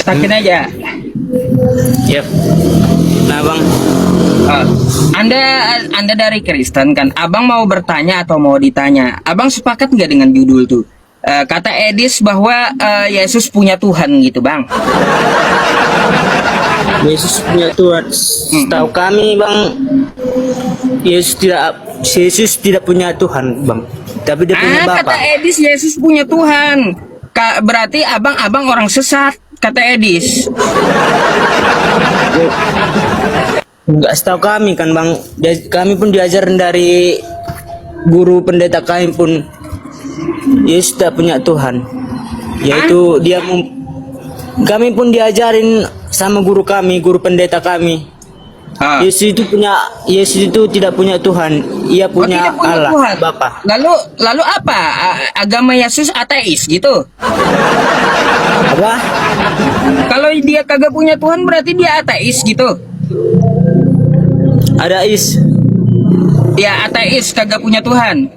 Letakin aja. Yep. Nah bang, Eh, Anda dari Kristen kan? Abang mau bertanya atau mau ditanya? Abang sepakat nggak dengan judul tuh? Kata Edis bahwa Yesus punya Tuhan gitu, Bang. Yesus punya Tuhan. Setahu kami bang, Yesus tidak punya Tuhan bang, tapi dia punya Kata Bapa. Edis Yesus punya Tuhan. Berarti abang orang sesat, kata Edis. Enggak, setahu kami kan bang, kami pun diajarin dari guru pendeta kami pun, Yesus tidak punya Tuhan, yaitu kami pun diajarin sama guru kami, guru pendeta kami, Ah. Yesus itu tidak punya Tuhan, ia punya tidak punya Allah Tuhan. Bapa. Lalu apa? Agama Yesus ateis gitu? Apa? Kalau dia kagak punya Tuhan berarti dia ateis gitu? Ada is. Ya ateis kagak punya Tuhan.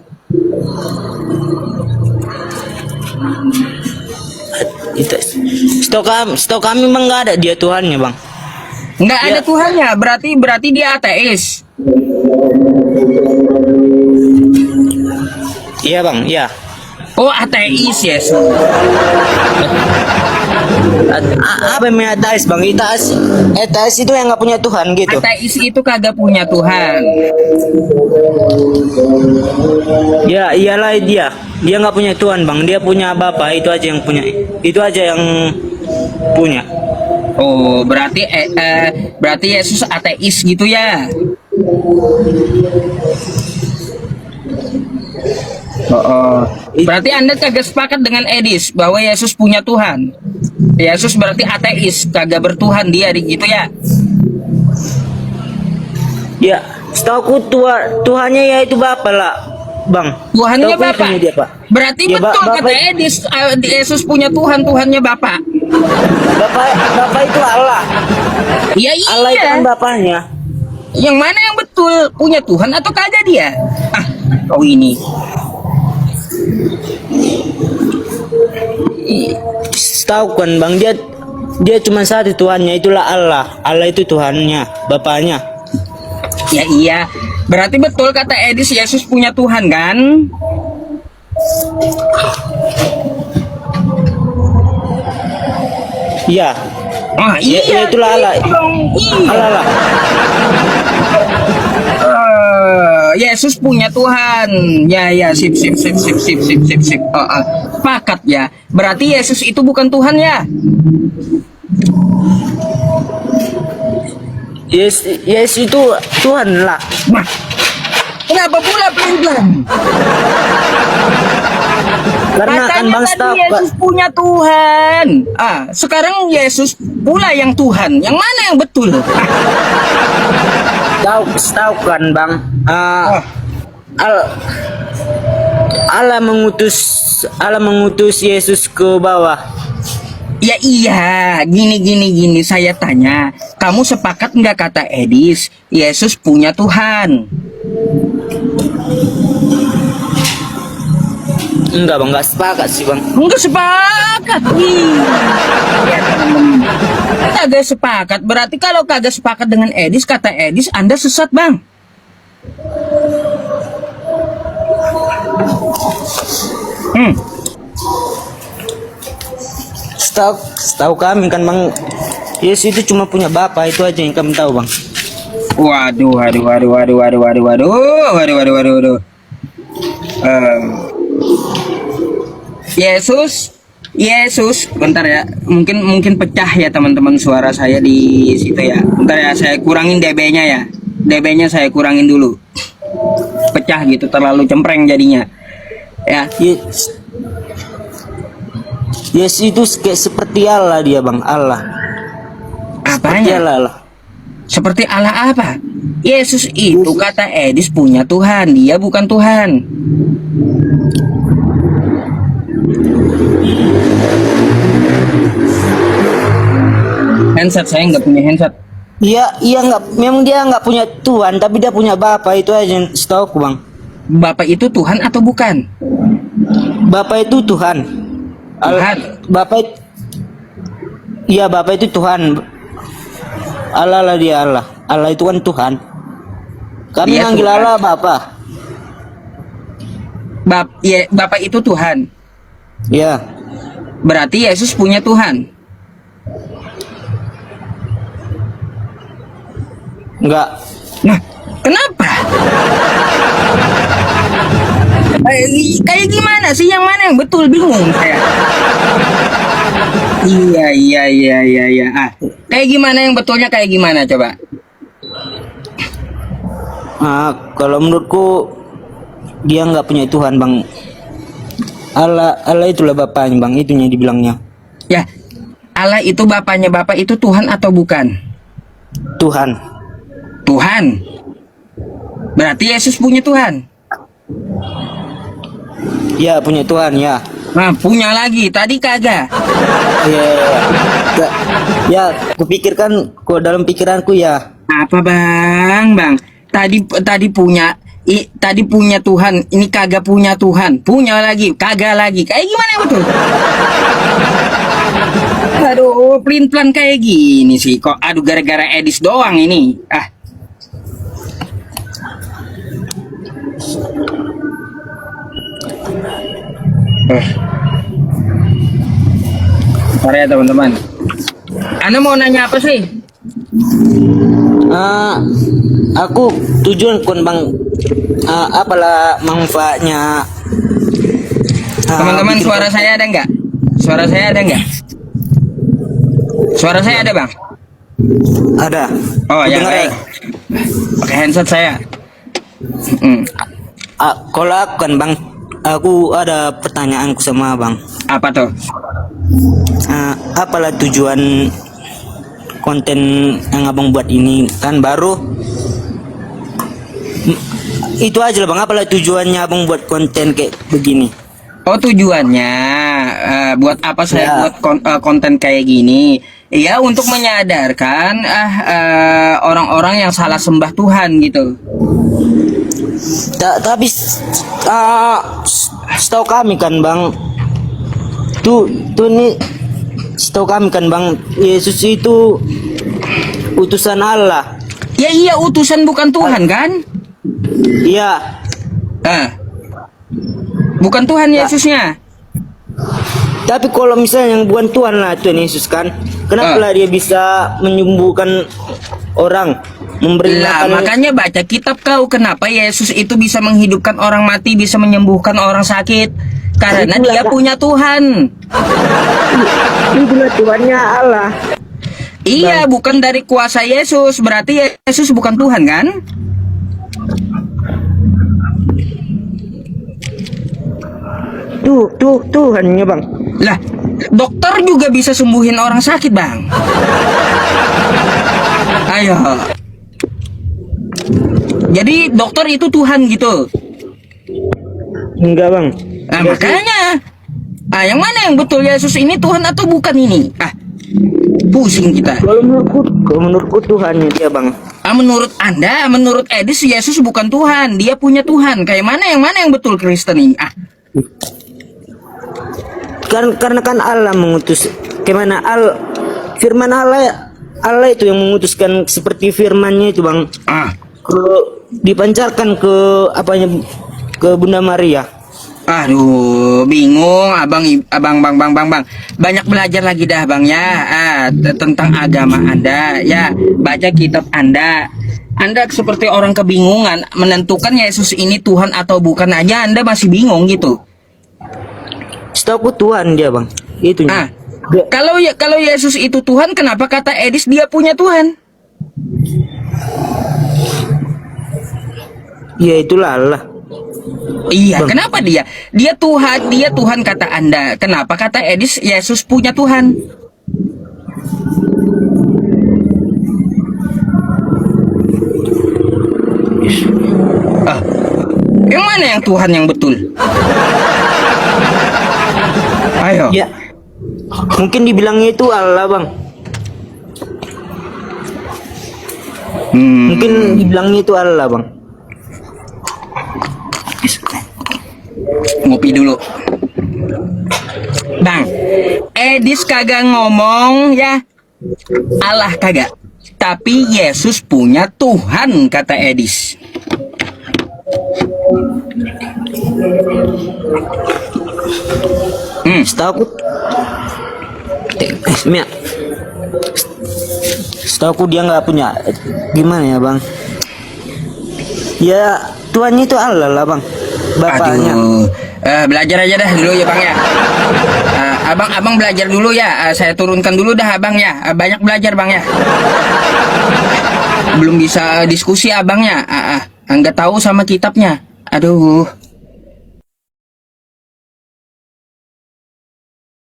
Setahu kami memang nggak ada dia Tuhannya bang. Nggak ada Ya. Tuhannya, berarti dia ateis. Iya bang, iya. Oh ateis Yesus. Apa yang ateis bang? Ateis itu yang nggak punya Tuhan gitu. Ateis itu kagak punya Tuhan. Ya iyalah dia nggak punya Tuhan bang, dia punya Bapa, itu aja yang punya, itu aja yang punya. Oh berarti Yesus ateis gitu ya? Oh. Berarti Anda kagak sepakat dengan Edis bahwa Yesus punya Tuhan. Yesus berarti ateis, kagak bertuhan dia gitu ya? Ya setahu Tuhannya yaitu Bapa lah bang. Tuhannya Setahuku Bapak. itunya dia, Pak. Berarti Ya, betul Bapak- kata Edis Yesus punya Tuhan, Tuhannya Bapak. Bapa itu Allah. Ya iya. Allah itu kan Bapaknya. Yang mana yang betul, punya Tuhan atau kagak dia? Kau ini. Setahu kan bang, dia cuma satu Tuhannya, itulah Allah. Allah itu Tuhannya, Bapaknya. Ya iya. Berarti betul kata Edis Yesus punya Tuhan kan? Iya. Iya. Ya, itulah Allah. Iya. Allah lah. Yesus punya Tuhan. Ya, sip. Sepakat ya. Berarti Yesus itu bukan Tuhan ya? Yes itu Tuhan lah. Nah, kenapa pula pelan-pelan? Karena kan Katanya bang tadi setahu Yesus punya Tuhan. Sekarang Yesus pula yang Tuhan. Yang mana yang betul? setahu kan bang. Allah mengutus Yesus ke bawah. Ya iya, gini, saya tanya, kamu sepakat nggak kata Edis, Yesus punya Tuhan? Enggak bang, enggak sepakat sih bang. Enggak sepakat. Ya, kagak sepakat, berarti kalau kagak sepakat dengan Edis, kata Edis, Anda sesat bang. Setahu kami kan bang, Yesus itu cuma punya Bapa, itu aja yang kami tahu bang. Waduh. Yesus, bentar ya. Mungkin pecah ya teman-teman suara saya di situ ya. Bentar ya, saya kurangin dB-nya ya. dB-nya saya kurangin dulu. Pecah gitu, terlalu cempreng jadinya. Ya. Yesus itu kayak seperti Allah dia bang, Allah. Seperti Apanya? Allah lah. Seperti Allah apa? Yesus itu kata Edis punya Tuhan, dia bukan Tuhan. Handset saya nggak punya handset. Iya nggak, memang dia nggak punya Tuhan, tapi dia punya Bapa, itu aja yang setahu aku bang. Bapak itu Tuhan atau bukan? Bapa itu Tuhan. Tuhan. Bapa Iya, Bapa itu Tuhan. Allah lah, dia Allah. Allah itu kan Tuhan. Kami Dia manggil Tuhan. Allah Bapa. Bapak itu Tuhan. Ya. Berarti Yesus punya Tuhan. Enggak. Nah, kenapa? Kayak gimana sih? Yang mana yang betul? Bingung saya. Iya. Kayak gimana yang betulnya? Kayak gimana coba? Kalau menurutku dia nggak punya Tuhan, Bang. Allah itulah bapaknya, Bang. Itunya dibilangnya Ya, Allah itu bapaknya. Bapak itu Tuhan atau bukan? Tuhan. Tuhan. Berarti Yesus punya Tuhan. Ya, punya Tuhan, ya. Nah, punya lagi. Tadi kagak. Ya, ya, ya, kupikirkan kok dalam pikiranku ya. Apa bang? Tadi punya. Tadi punya Tuhan. Ini kagak punya Tuhan. Punya lagi. Kagak lagi. Kayak gimana betul? Aduh, pelin-pelan kayak gini sih. Kok aduh gara-gara Edis doang ini. Bentar ya teman-teman. Anda mau nanya apa sih? Aku tujuan kon, Bang. Apalah manfaatnya? Teman-teman, bikin suara saya ada nggak? Suara saya ada nggak? Suara saya ada bang? Ada. Oh ya Dengar baik. ya? Pakai handset saya. Kalau aku kan, Bang, aku ada pertanyaanku sama Bang. Apa tuh? Apalah tujuan konten yang abang buat ini? Kan baru itu aja lah, Bang. Apalah tujuannya abang buat konten kayak begini? Oh tujuannya buat apa saya Ya. buat konten kayak gini? Ya untuk menyadarkan orang-orang yang salah sembah Tuhan gitu. Tapi setahu kami kan, Bang, tuh nih, setahu kami kan, Bang, Yesus itu utusan Allah. Ya iya utusan bukan Tuhan kan? Iya. Bukan Tuhan Yesusnya. Tapi kalau misalnya yang bukan Tuhan lah, Tuhan Yesus kan, kenapa lah dia bisa menyembuhkan orang, memberi Lah makan? makanya baca kitab kau, kenapa Yesus itu bisa menghidupkan orang mati, bisa menyembuhkan orang sakit? Karena Itulah, dia Kak. punya Tuhan. Itulah Tuhannya Allah. Iya, bukan dari kuasa Yesus. Berarti Yesus bukan Tuhan kan? Tuh Tuhannya, Bang. Lah, dokter juga bisa sembuhin orang sakit, Bang. Ayo. Jadi dokter itu Tuhan gitu. Enggak, Bang. Nah, Enggak sih. makanya. Yang mana yang betul, Yesus ini Tuhan atau bukan ini? Pusing kita. Kalau menurutku Tuhannya dia, Bang. Menurut Anda, menurut Edis, Yesus bukan Tuhan. Dia punya Tuhan. Kayak mana yang betul Kristen ini? Karena kan Allah mengutus. Gimana firman Allah itu yang memutuskan, seperti firmannya itu, Bang. Dipancarkan ke ke Bunda Maria. Aduh, bingung, bang. Banyak belajar lagi dah, Bang ya, tentang agama Anda, ya. Baca kitab Anda. Anda seperti orang kebingungan menentukan Yesus ini Tuhan atau bukan aja Anda masih bingung gitu. Setahu Tuhan dia, Bang. Itunya. Kalau Yesus itu Tuhan, kenapa kata Edis dia punya Tuhan? Ya itulah Allah. Iya, Bang. kenapa dia Tuhan kata Anda. Kenapa kata Edis Yesus punya Tuhan? Yang mana yang Tuhan yang betul? Ayo. Ya. Mungkin dibilangnya itu Allah, Bang. Mungkin dibilangnya itu Allah, Bang. Ngopi dulu. Bang, Edis kagak ngomong ya. Allah kagak. Tapi Yesus punya Tuhan, kata Edis. Setahu aku Mia, setahu aku dia nggak punya, gimana ya bang? Ya Tuhan itu Allah lah bang, bapaknya. Aduh, belajar aja dah dulu ya bang ya. Abang belajar dulu ya. Saya turunkan dulu dah abang ya. Banyak belajar bang ya. Belum bisa diskusi abangnya. Nggak tahu sama kitabnya. Aduh.